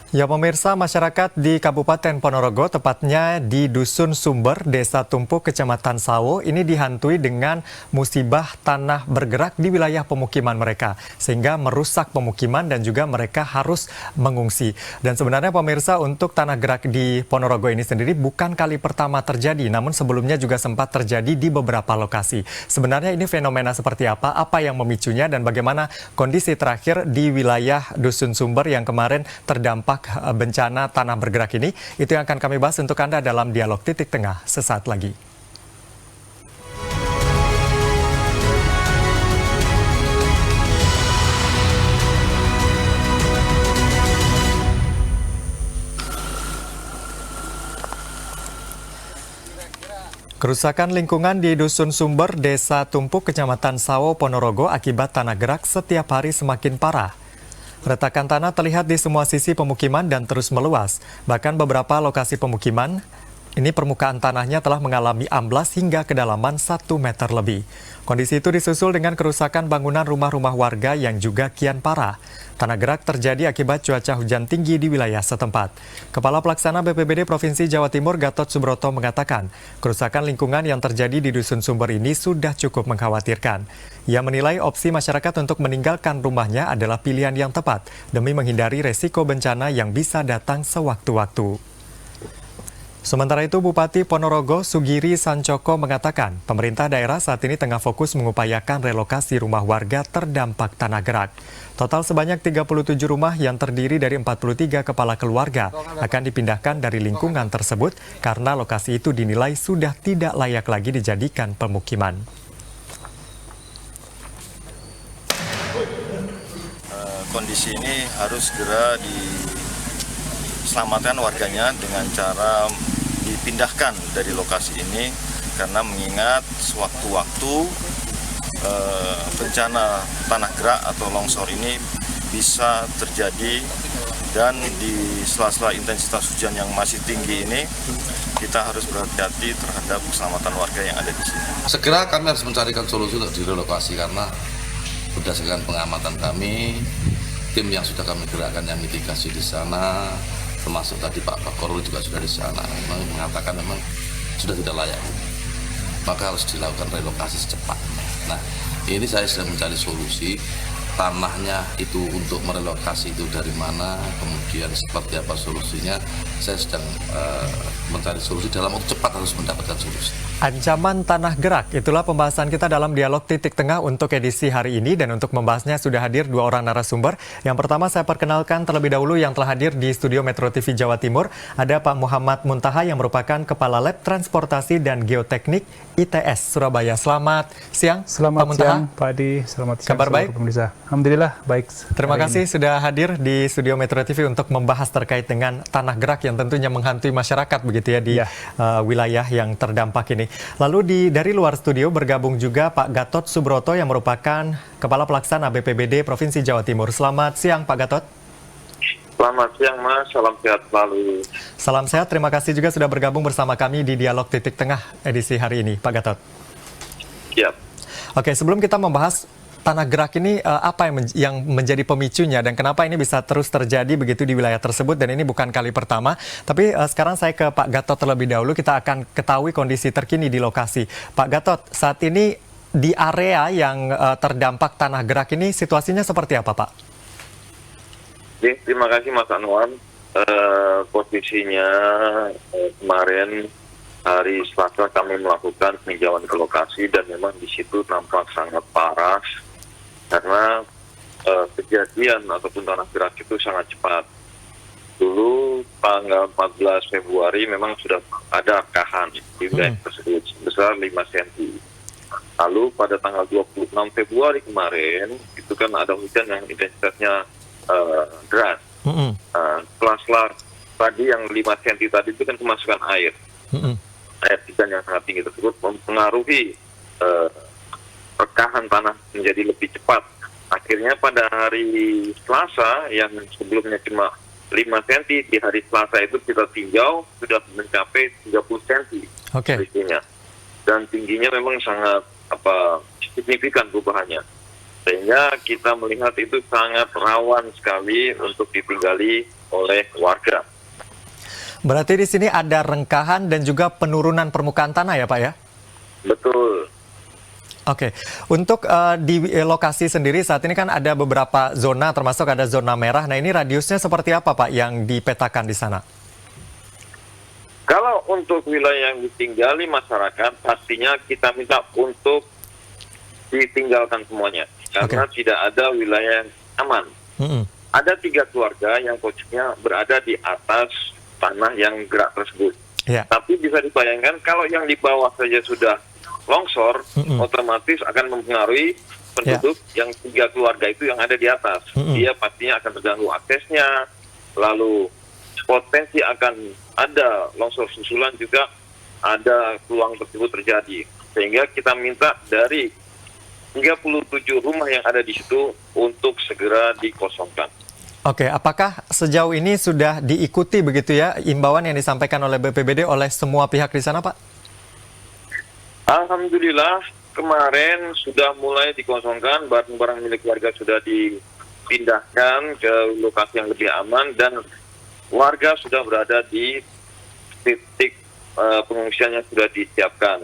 Ya pemirsa, masyarakat di Kabupaten Ponorogo, tepatnya di Dusun Sumber, Desa Tumpuk, Kecamatan Sawo, ini dihantui dengan musibah tanah bergerak di wilayah pemukiman mereka, sehingga merusak pemukiman dan juga mereka harus mengungsi. Dan sebenarnya pemirsa, untuk tanah gerak di Ponorogo ini sendiri bukan kali pertama terjadi, namun sebelumnya juga sempat terjadi di beberapa lokasi. Sebenarnya ini fenomena seperti apa yang memicunya, dan bagaimana kondisi terakhir di wilayah Dusun Sumber yang kemarin terdampak bencana tanah bergerak ini, itu yang akan kami bahas untuk Anda dalam Dialog Titik Tengah sesaat lagi. Kerusakan lingkungan di Dusun Sumber, Desa Tumpuk, Kecamatan Sawo, Ponorogo akibat tanah gerak setiap hari semakin parah. Retakan tanah terlihat di semua sisi pemukiman dan terus meluas. Bahkan beberapa lokasi pemukiman, ini permukaan tanahnya telah mengalami amblas hingga kedalaman 1 meter lebih. Kondisi itu disusul dengan kerusakan bangunan rumah-rumah warga yang juga kian parah. Tanah gerak terjadi akibat cuaca hujan tinggi di wilayah setempat. Kepala Pelaksana BPBD Provinsi Jawa Timur Gatot Subroto mengatakan, kerusakan lingkungan yang terjadi di Dusun Sumber ini sudah cukup mengkhawatirkan. Ia menilai opsi masyarakat untuk meninggalkan rumahnya adalah pilihan yang tepat demi menghindari resiko bencana yang bisa datang sewaktu-waktu. Sementara itu, Bupati Ponorogo Sugiri Sancoko mengatakan pemerintah daerah saat ini tengah fokus mengupayakan relokasi rumah warga terdampak tanah gerak. Total sebanyak 37 rumah yang terdiri dari 43 kepala keluarga akan dipindahkan dari lingkungan tersebut karena lokasi itu dinilai sudah tidak layak lagi dijadikan pemukiman. Kondisi ini harus segera diselamatkan warganya dengan cara dipindahkan dari lokasi ini karena mengingat sewaktu-waktu bencana tanah gerak atau longsor ini bisa terjadi, dan di sela-sela intensitas hujan yang masih tinggi ini kita harus berhati-hati terhadap keselamatan warga yang ada di sini. Segera kami harus mencarikan solusi untuk direlokasi karena berdasarkan pengamatan kami, tim yang sudah kami gerakkan yang mitigasi di sana, termasuk tadi Pak Korul juga sudah di sana, memang mengatakan memang sudah tidak layak, maka harus dilakukan relokasi secepatnya. Nah, ini saya sedang mencari solusi, tanahnya itu untuk merelokasi itu dari mana, kemudian seperti apa solusinya, saya sedang mencari solusi, dalam waktu cepat harus mendapatkan solusi. Ancaman tanah gerak, itulah pembahasan kita dalam Dialog Titik Tengah untuk edisi hari ini, dan untuk membahasnya sudah hadir 2 orang narasumber. Yang pertama saya perkenalkan terlebih dahulu yang telah hadir di studio Metro TV Jawa Timur, ada Pak Muhammad Muntaha yang merupakan Kepala Lab Transportasi dan Geoteknik ITS Surabaya. Selamat siang, Selamat Pak Muntaha. siang, Pak Adi. Selamat siang. Kabar baik? Pemirsa. Alhamdulillah baik. Terima kasih sudah hadir di studio Metro TV untuk membahas terkait dengan tanah gerak yang tentunya menghantui masyarakat begitu ya di wilayah yang terdampak ini. Lalu dari luar studio bergabung juga Pak Gatot Subroto yang merupakan Kepala Pelaksana BPBD Provinsi Jawa Timur. Selamat siang Pak Gatot. Selamat siang Mas, salam sehat selalu. Salam sehat, terima kasih juga sudah bergabung bersama kami di Dialog Titik Tengah edisi hari ini Pak Gatot. Siap. Oke, sebelum kita membahas tanah gerak ini, apa yang menjadi pemicunya dan kenapa ini bisa terus terjadi begitu di wilayah tersebut, dan ini bukan kali pertama. Tapi sekarang saya ke Pak Gatot terlebih dahulu, kita akan ketahui kondisi terkini di lokasi. Pak Gatot, saat ini di area yang terdampak tanah gerak ini situasinya seperti apa Pak? Terima kasih Mas Anwar. Posisinya kemarin hari Selasa kami melakukan peninjauan ke lokasi dan memang di situ nampak sangat parah karena kejadian ataupun tanah gerak itu sangat cepat. Dulu tanggal 14 Februari memang sudah ada arkahan di wilayah tersebut sebesar 5 cm. Lalu pada tanggal 26 Februari kemarin itu kan ada hujan yang intensitasnya deras. Setelah tadi yang 5 cm tadi itu kan kemasukan air. Air hujan yang sangat tinggi tersebut mempengaruhi rekahan tanah menjadi lebih cepat. Akhirnya pada hari Selasa yang sebelumnya cuma 5 cm, di hari Selasa itu kita tinjau sudah mencapai 30 cm tingginya. Dan tingginya memang sangat signifikan perubahannya. Sehingga kita melihat itu sangat rawan sekali untuk ditinggali oleh warga. Berarti di sini ada rengkahan dan juga penurunan permukaan tanah ya Pak ya? Betul. Oke, untuk di lokasi sendiri saat ini kan ada beberapa zona, termasuk ada zona merah. Nah ini radiusnya seperti apa Pak yang dipetakan di sana? Kalau untuk wilayah yang ditinggali masyarakat, pastinya kita minta untuk ditinggalkan semuanya. Karena tidak ada wilayah yang aman. Ada 3 keluarga yang posisinya berada di atas tanah yang gerak tersebut. Tapi bisa dibayangkan kalau yang di bawah saja sudah longsor, otomatis akan mempengaruhi penduduk yang 3 keluarga itu yang ada di atas. Dia pastinya akan terganggu aksesnya, lalu potensi akan ada longsor susulan juga ada peluang tersebut terjadi. Sehingga kita minta dari 37 rumah yang ada di situ untuk segera dikosongkan. Oke, apakah sejauh ini sudah diikuti begitu ya imbauan yang disampaikan oleh BPBD oleh semua pihak di sana Pak? Alhamdulillah kemarin sudah mulai dikosongkan, barang-barang milik warga sudah dipindahkan ke lokasi yang lebih aman dan warga sudah berada di titik pengungsian yang sudah disiapkan.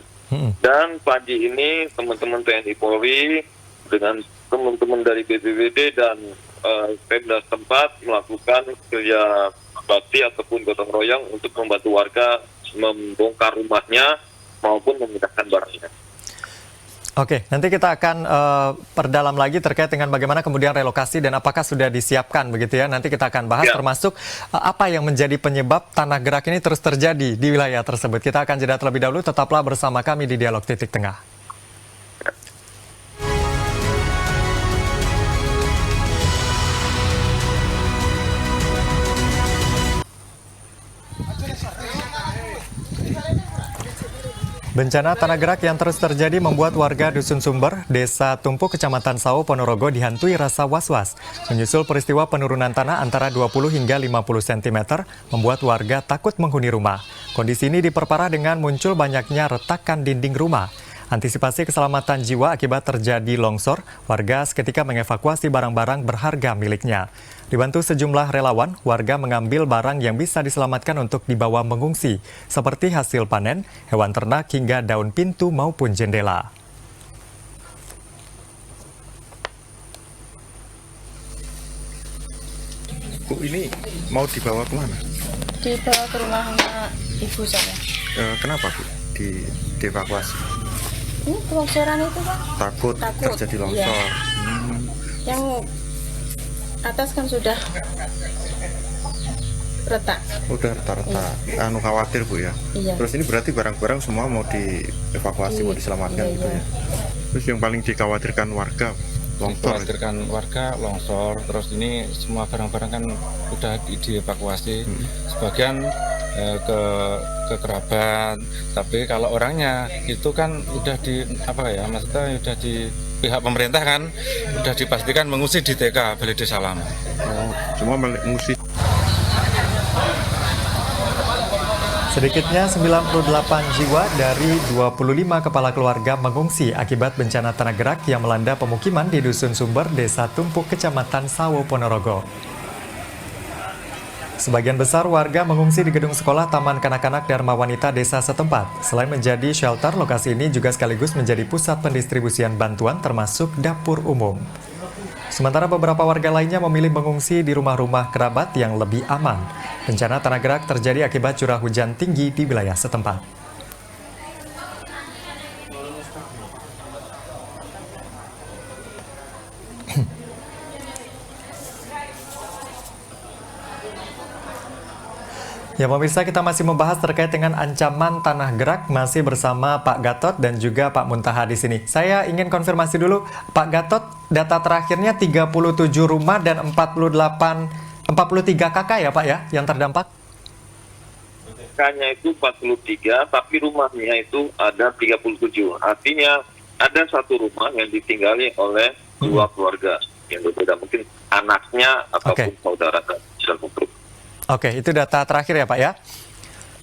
Dan pagi ini teman-teman TNI Polri dengan teman-teman dari BPBD dan Pemda setempat melakukan kerja bakti ataupun gotong royong untuk membantu warga membongkar rumahnya maupun memindahkan barangnya. Oke, nanti kita akan perdalam lagi terkait dengan bagaimana kemudian relokasi dan apakah sudah disiapkan begitu ya. Nanti kita akan bahas termasuk apa yang menjadi penyebab tanah gerak ini terus terjadi di wilayah tersebut. Kita akan jeda terlebih dahulu, tetaplah bersama kami di Dialog Titik Tengah. Bencana tanah gerak yang terus terjadi membuat warga Dusun Sumber, Desa Tumpuk, Kecamatan Sawo, Ponorogo dihantui rasa was-was. Menyusul peristiwa penurunan tanah antara 20 hingga 50 cm, membuat warga takut menghuni rumah. Kondisi ini diperparah dengan muncul banyaknya retakan dinding rumah. Antisipasi keselamatan jiwa akibat terjadi longsor, warga seketika mengevakuasi barang-barang berharga miliknya. Dibantu sejumlah relawan, warga mengambil barang yang bisa diselamatkan untuk dibawa mengungsi, seperti hasil panen, hewan ternak hingga daun pintu maupun jendela. Bu, ini mau dibawa kemana? Dibawa ke rumah ibu saya. Kenapa Bu dievakuasi? Ini longsoran itu Pak. Takut terjadi longsor. Iya. Yang atas kan sudah retak. Udah retak-retak. Anu khawatir Bu ya. Iya. Terus ini berarti barang-barang semua mau dievakuasi, mau diselamatkan gitu ya. Terus yang paling dikhawatirkan warga longsor. Dikhawatirkan warga longsor. Terus ini semua barang-barang kan udah dievakuasi. Sebagian ke kerabat, tapi kalau orangnya itu kan udah maksudnya udah di pihak pemerintah kan udah dipastikan mengungsi di TK Balai Desa Lama. Semua mengungsi. Sedikitnya 98 jiwa dari 25 kepala keluarga mengungsi akibat bencana tanah gerak yang melanda pemukiman di Dusun Sumber, Desa Tumpuk, Kecamatan Sawo, Ponorogo. Sebagian besar warga mengungsi di gedung sekolah Taman Kanak-kanak Dharma Wanita desa setempat. Selain menjadi shelter, lokasi ini juga sekaligus menjadi pusat pendistribusian bantuan termasuk dapur umum. Sementara beberapa warga lainnya memilih mengungsi di rumah-rumah kerabat yang lebih aman. Bencana tanah gerak terjadi akibat curah hujan tinggi di wilayah setempat. Ya pemirsa, kita masih membahas terkait dengan ancaman tanah gerak, masih bersama Pak Gatot dan juga Pak Muntaha di sini. Saya ingin konfirmasi dulu, Pak Gatot, data terakhirnya 37 rumah dan 43 kakak ya Pak ya yang terdampak? Kakaknya itu 43, tapi rumahnya itu ada 37. Artinya ada satu rumah yang ditinggali oleh dua keluarga yang berbeda, mungkin anaknya ataupun saudara dan putru. Oke, itu data terakhir ya Pak ya?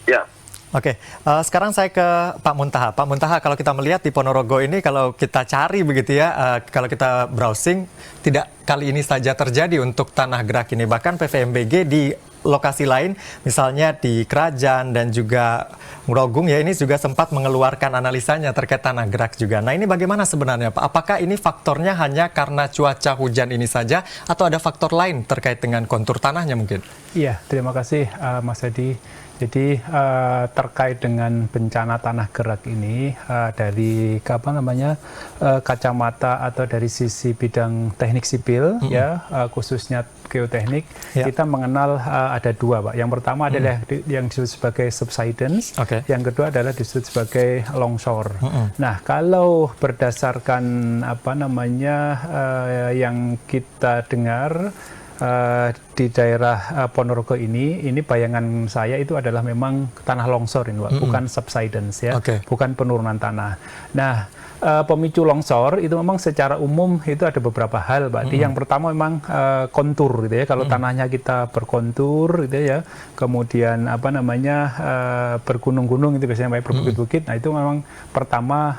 Ya. Oke, sekarang saya ke Pak Muntaha. Pak Muntaha, kalau kita melihat di Ponorogo ini, kalau kita cari begitu ya, kalau kita browsing, tidak kali ini saja terjadi untuk tanah gerak ini. Bahkan PVMBG di lokasi lain, misalnya di Krajan dan juga Ngorogung ya, ini juga sempat mengeluarkan analisanya terkait tanah gerak juga. Nah, ini bagaimana sebenarnya Pak? Apakah ini faktornya hanya karena cuaca hujan ini saja atau ada faktor lain terkait dengan kontur tanahnya mungkin? Iya, terima kasih Mas Edi. Jadi terkait dengan bencana tanah gerak ini dari kacamata atau dari sisi bidang teknik sipil ya, khususnya geoteknik, kita mengenal ada dua, Pak. Yang pertama adalah yang disebut sebagai subsidence, yang kedua adalah disebut sebagai longsor. Nah, kalau berdasarkan yang kita dengar di daerah Ponorogo ini bayangan saya itu adalah memang tanah longsor ini, Pak, bukan subsidence ya, bukan penurunan tanah. Nah, pemicu longsor itu memang secara umum itu ada beberapa hal, Pak. Yang pertama memang kontur gitu ya. Kalau tanahnya kita berkontur gitu ya, kemudian bergunung-gunung itu biasanya berbukit-bukit. Nah, itu memang pertama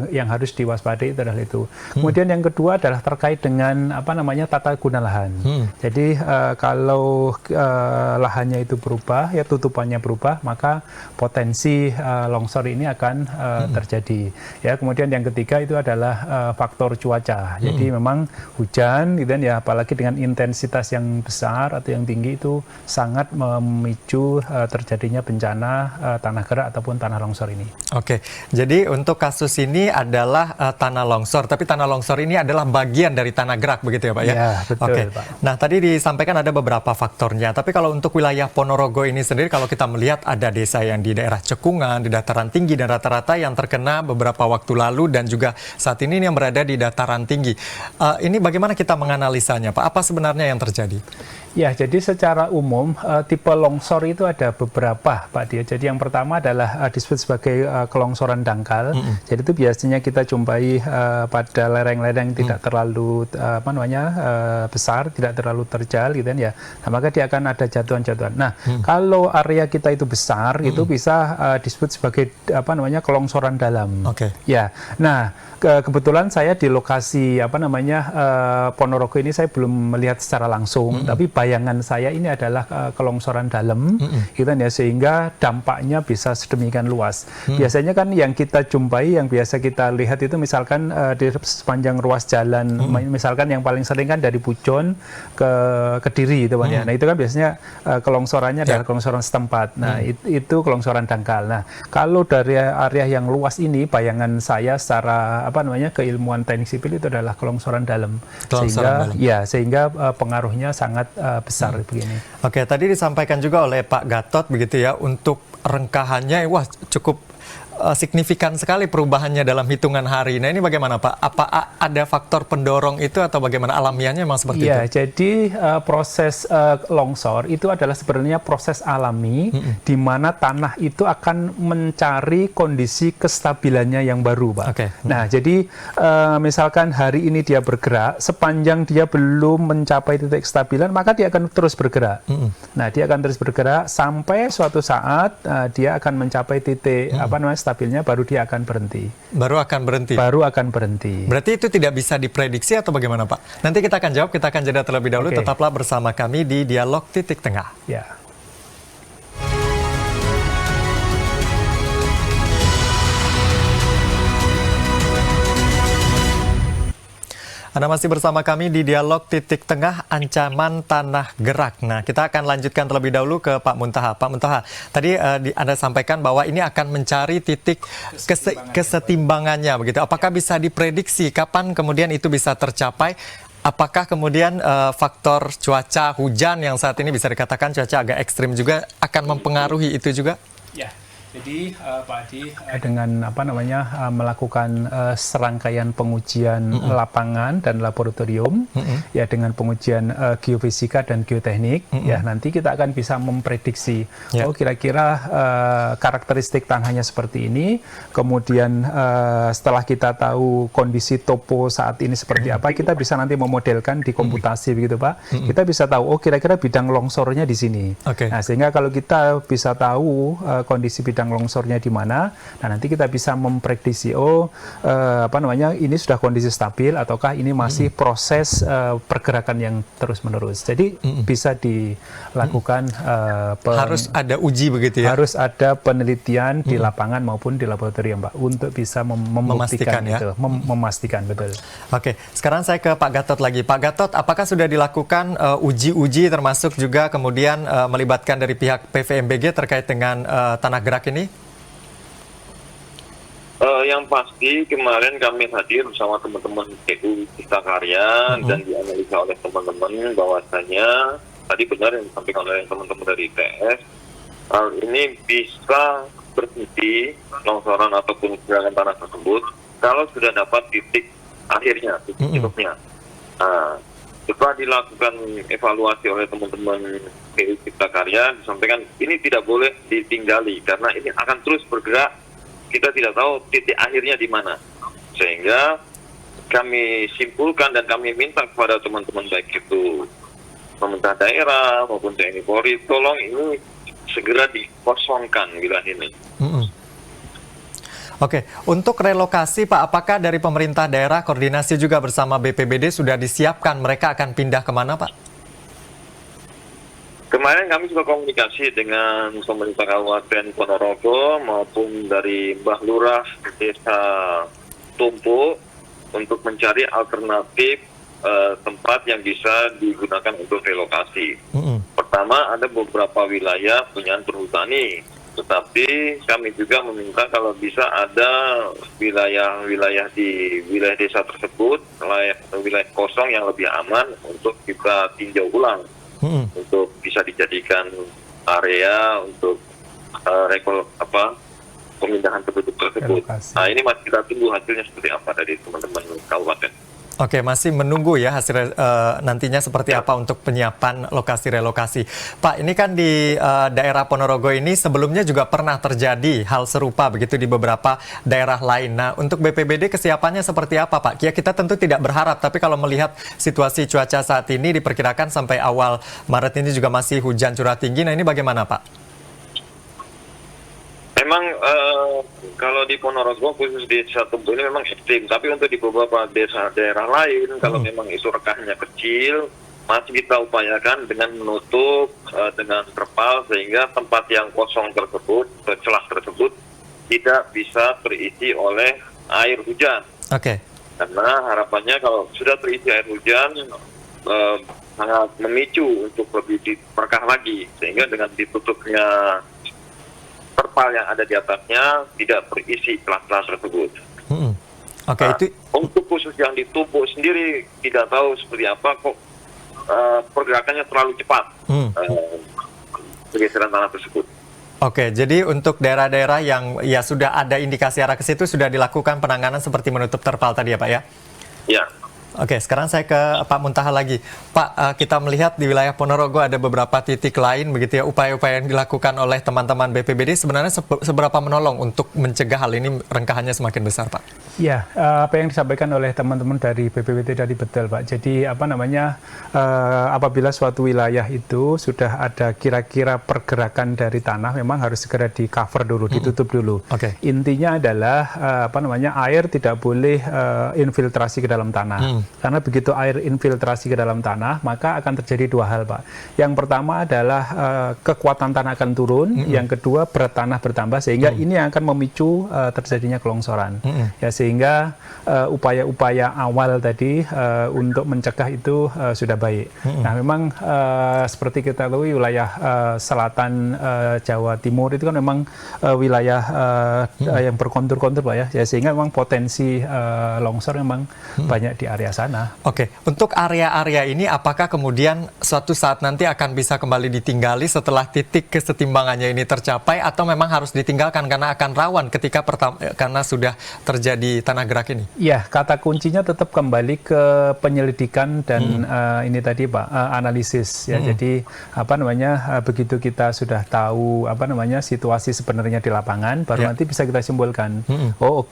yang harus diwaspadai itu adalah itu. Kemudian yang kedua adalah terkait dengan tata guna lahan. Jadi kalau lahannya itu berubah ya, tutupannya berubah, maka potensi longsor ini akan terjadi. Ya, kemudian yang ketiga itu adalah faktor cuaca. Jadi memang hujan gitu ya, apalagi dengan intensitas yang besar atau yang tinggi itu sangat memicu terjadinya bencana tanah gerak ataupun tanah longsor ini. Oke, jadi untuk kasus ini adalah tanah longsor, tapi tanah longsor ini adalah bagian dari tanah gerak begitu ya Pak ya? Ya, betul Pak. Nah, tadi disampaikan ada beberapa faktornya, tapi kalau untuk wilayah Ponorogo ini sendiri, kalau kita melihat ada desa yang di daerah cekungan, di dataran tinggi dan rata-rata yang terkena beberapa waktu lalu dan juga saat ini yang berada di dataran tinggi. Ini bagaimana kita menganalisanya Pak? Apa sebenarnya yang terjadi? Ya, jadi secara umum tipe longsor itu ada beberapa, Pak Dia. Jadi yang pertama adalah disebut sebagai kelongsoran dangkal. Jadi itu biasanya kita jumpai pada lereng-lereng tidak terlalu besar, tidak terlalu terjal gitu kan ya. Nah, maka dia akan ada jatuhan-jatuhan. Nah, kalau area kita itu besar, itu bisa disebut sebagai kelongsoran dalam. Ya. Nah, kebetulan saya di lokasi Ponorogo ini saya belum melihat secara langsung, tapi bayangan saya ini adalah kelongsoran dalam, gitu ya, sehingga dampaknya bisa sedemikian luas. Biasanya kan yang kita jumpai, yang biasa kita lihat itu misalkan di sepanjang ruas jalan, misalkan yang paling sering kan dari Pujon ke Kediri, itu ya. Nah, itu kan biasanya kelongsorannya adalah kelongsoran setempat. Nah, itu kelongsoran dangkal. Nah, kalau dari area yang luas ini, bayangan saya secara keilmuan teknik sipil itu adalah kelongsoran dalam. Sehingga pengaruhnya sangat besar begini. Oke, tadi disampaikan juga oleh Pak Gatot begitu ya, untuk rengkahannya cukup signifikan sekali perubahannya dalam hitungan hari. Nah, ini bagaimana Pak? Apa ada faktor pendorong itu atau bagaimana alamiahnya memang seperti itu? Ya, jadi proses longsor itu adalah sebenarnya proses alami di mana tanah itu akan mencari kondisi kestabilannya yang baru, Pak. Nah, jadi misalkan hari ini dia bergerak, sepanjang dia belum mencapai titik kestabilan, maka dia akan terus bergerak. Nah, dia akan terus bergerak sampai suatu saat dia akan mencapai titik stabilnya, baru dia akan berhenti. Baru akan berhenti? Baru akan berhenti. Berarti itu tidak bisa diprediksi atau bagaimana Pak? Nanti kita akan jawab, kita akan jeda terlebih dahulu. Tetaplah bersama kami di Dialog Titik Tengah. Ya. Anda masih bersama kami di Dialog Titik Tengah, ancaman tanah gerak. Nah, kita akan lanjutkan terlebih dahulu ke Pak Muntaha. Pak Muntaha, tadi Anda sampaikan bahwa ini akan mencari titik kesetimbangannya, begitu. Apakah bisa diprediksi kapan kemudian itu bisa tercapai? Apakah kemudian faktor cuaca hujan yang saat ini bisa dikatakan cuaca agak ekstrim juga akan mempengaruhi itu juga? Ya. Jadi Pak Adi dengan melakukan serangkaian pengujian lapangan dan laboratorium, ya, dengan pengujian geofisika dan geoteknik, ya, nanti kita akan bisa memprediksi kira-kira karakteristik tanahnya seperti ini. Kemudian setelah kita tahu kondisi topo saat ini seperti apa, kita bisa nanti memodelkan di komputasi begitu Pak. Kita bisa tahu kira-kira bidang longsornya di sini. Nah, sehingga kalau kita bisa tahu kondisi bidang yang longsornya di mana. Nah, nanti kita bisa memprediksi ini sudah kondisi stabil ataukah ini masih proses pergerakan yang terus-menerus. Jadi bisa dilakukan harus ada uji begitu ya. Harus ada penelitian di lapangan maupun di laboratorium, Pak, untuk bisa membuktikan itu, memastikan betul. Oke, sekarang saya ke Pak Gatot lagi. Pak Gatot, apakah sudah dilakukan uji-uji termasuk juga kemudian melibatkan dari pihak PVMBG terkait dengan tanah gerak ini? Yang pasti kemarin kami hadir bersama teman-teman PU Cipta Karya dan dianalisa oleh teman-teman bahwasanya tadi benar yang disampaikan oleh teman-teman dari ITS, hal ini bisa berhenti longsoran ataupun gerakan tanah tersebut kalau sudah dapat titik akhirnya, titik hidupnya. Nah, setelah dilakukan evaluasi oleh teman-teman PU Cipta Karya, disampaikan ini tidak boleh ditinggali karena ini akan terus bergerak. Kita tidak tahu titik akhirnya di mana. Sehingga kami simpulkan dan kami minta kepada teman-teman baik itu pemerintah daerah maupun TNI Polri, tolong ini segera dikosongkan wilayah ini. Oke, untuk relokasi Pak, apakah dari pemerintah daerah koordinasi juga bersama BPBD sudah disiapkan mereka akan pindah kemana Pak? Kemarin kami juga komunikasi dengan pemerintah Kabupaten Ponorogo maupun dari Mbah Lurah Desa Tumpuk untuk mencari alternatif tempat yang bisa digunakan untuk relokasi. Pertama, ada beberapa wilayah punyaan perhutani, tetapi kami juga meminta kalau bisa ada wilayah-wilayah di wilayah desa tersebut, wilayah kosong yang lebih aman untuk kita tinjau ulang. Untuk bisa dijadikan area untuk pemindahan penduduk tersebut. Nah, ini masih kita tunggu hasilnya seperti apa dari teman-teman kabupaten. Oke, masih menunggu ya hasil nantinya seperti apa untuk penyiapan lokasi relokasi. Pak, ini kan di daerah Ponorogo ini sebelumnya juga pernah terjadi hal serupa begitu di beberapa daerah lain. Nah, untuk BPBD kesiapannya seperti apa, Pak? Ya, kita tentu tidak berharap, tapi kalau melihat situasi cuaca saat ini diperkirakan sampai awal Maret ini juga masih hujan curah tinggi. Nah, ini bagaimana, Pak? Memang kalau di Ponorogo khusus di desa Tumpuk ini memang ekstrim, tapi untuk di beberapa desa daerah lain kalau memang isu rekahnya kecil masih kita upayakan dengan menutup dengan terpal sehingga tempat yang kosong tersebut, celah tersebut tidak bisa terisi oleh air hujan. Oke. Karena harapannya kalau sudah terisi air hujan sangat memicu untuk lebih diperkah lagi sehingga dengan ditutupnya terpal yang ada di atasnya tidak terisi celah-celah tersebut. Oke, itu untuk khusus yang ditumpuk sendiri tidak tahu seperti apa kok pergerakannya terlalu cepat pergeseran tanah tersebut. Oke, jadi untuk daerah-daerah yang ya sudah ada indikasi arah ke situ sudah dilakukan penanganan seperti menutup terpal tadi ya Pak ya? Ya. Oke, sekarang saya ke Pak Muntaha lagi. Pak, kita melihat di wilayah Ponorogo ada beberapa titik lain begitu ya, upaya-upaya yang dilakukan oleh teman-teman BPBD sebenarnya seberapa menolong untuk mencegah hal ini rengkahannya semakin besar, Pak? Ya, apa yang disampaikan oleh teman-teman dari BPBD tadi betul, Pak. Jadi apabila suatu wilayah itu sudah ada kira-kira pergerakan dari tanah, memang harus segera di cover dulu, ditutup dulu. Intinya adalah air tidak boleh infiltrasi ke dalam tanah. Karena begitu air infiltrasi ke dalam tanah, maka akan terjadi dua hal, Pak. Yang pertama adalah kekuatan tanah akan turun, yang kedua berat tanah bertambah, sehingga ini akan memicu terjadinya kelongsoran. Ya, sehingga upaya-upaya awal tadi untuk mencegah itu sudah baik. Nah, memang seperti kita tahu wilayah selatan Jawa Timur itu kan memang wilayah yang berkontur-kontur, Pak ya. Sehingga memang potensi longsor memang banyak di area sana. Oke, untuk area-area ini apakah kemudian suatu saat nanti akan bisa kembali ditinggali setelah titik kesetimbangannya ini tercapai atau memang harus ditinggalkan karena akan rawan ketika karena sudah terjadi tanah gerak ini? Ya, kata kuncinya tetap kembali ke penyelidikan dan ini tadi Pak, analisis ya. Jadi begitu kita sudah tahu situasi sebenarnya di lapangan, baru nanti bisa kita simpulkan.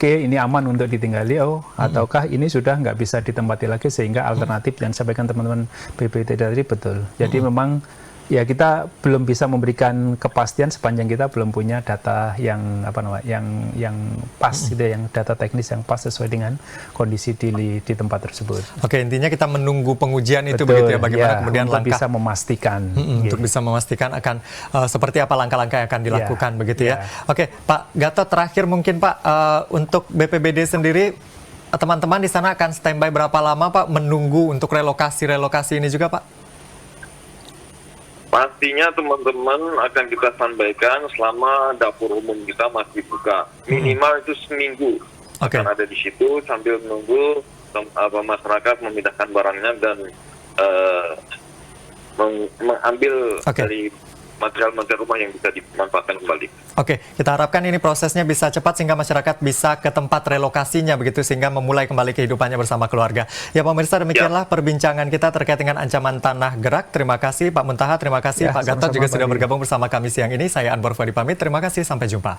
Ini aman untuk ditinggali, ataukah ini sudah nggak bisa ditempati lagi, sehingga alternatif yang disampaikan teman-teman BPBD tadi betul. Jadi memang Ya, kita belum bisa memberikan kepastian sepanjang kita belum punya data yang yang pas gitu, yang data teknis yang pas sesuai dengan kondisi di tempat tersebut. Oke, intinya kita menunggu pengujian itu. Betul, begitu ya, bagaimana kemudian untuk langkah bisa memastikan untuk bisa memastikan akan seperti apa langkah-langkah yang akan dilakukan begitu ya. Oke, Pak Gatot, terakhir mungkin Pak, untuk BPBD sendiri, teman-teman di sana akan standby berapa lama Pak menunggu untuk relokasi ini juga Pak? Pastinya teman-teman akan kita sampaikan selama dapur umum kita masih buka. Minimal itu seminggu akan ada di situ sambil menunggu masyarakat memindahkan barangnya dan mengambil dari material-material rumah yang bisa dimanfaatkan kembali. Oke, kita harapkan ini prosesnya bisa cepat sehingga masyarakat bisa ke tempat relokasinya begitu, sehingga memulai kembali kehidupannya bersama keluarga. Ya pemirsa, demikianlah perbincangan kita terkait dengan ancaman tanah gerak. Terima kasih Pak Muntaha, terima kasih Pak Gatot juga sudah bergabung bersama kami siang ini. Saya Anwar Fuadi pamit, terima kasih, sampai jumpa.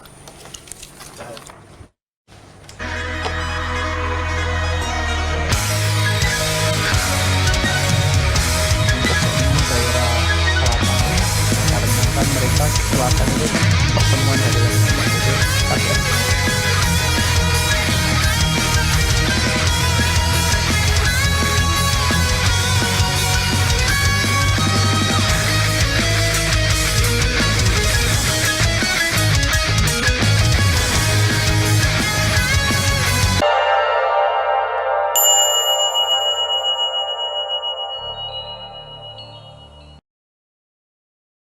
Mereka selatan itu pertemuan dari